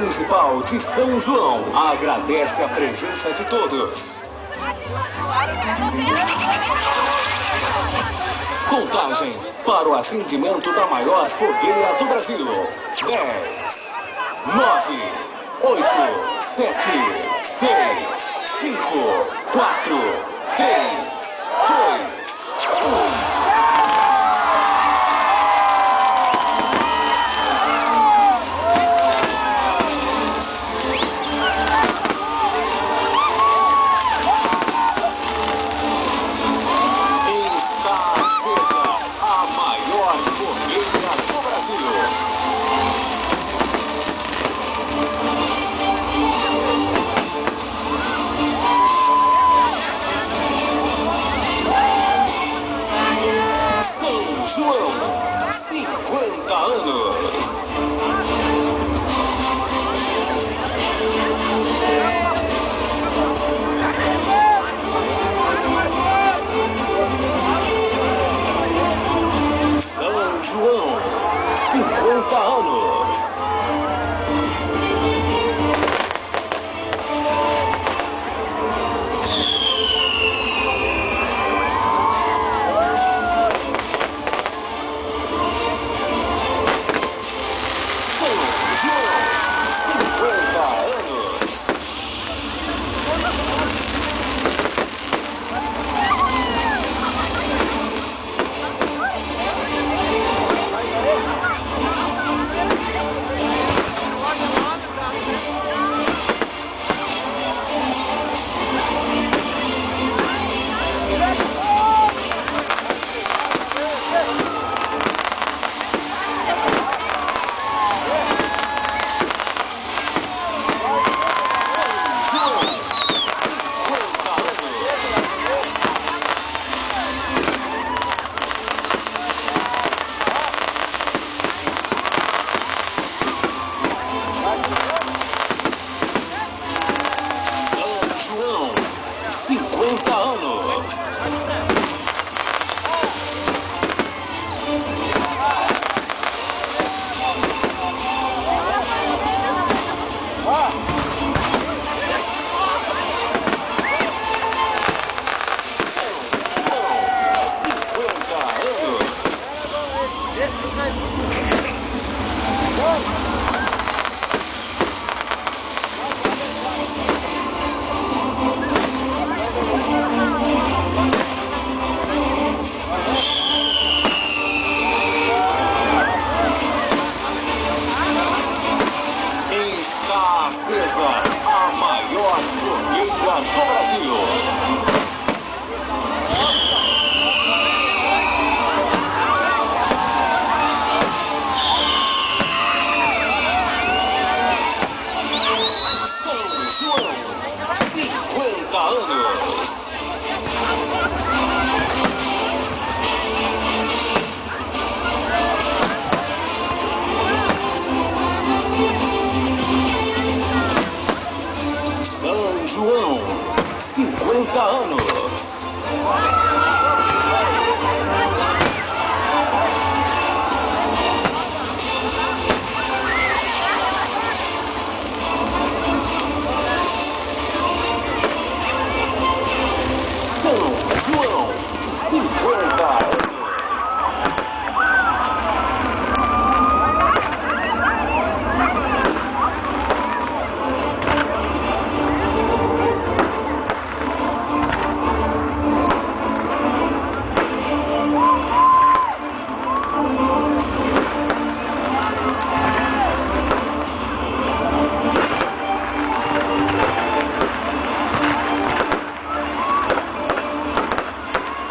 Municipal de São João agradece a presença de todos. Contagem para o acendimento da maior fogueira do Brasil. 10, 9, 8, 7, 6, 5, 4, 3, 2, 1. João, 50 anos. São João, 50 anos. A maior fogueira do Brasil. São João, 50 anos. São João, 50 anos.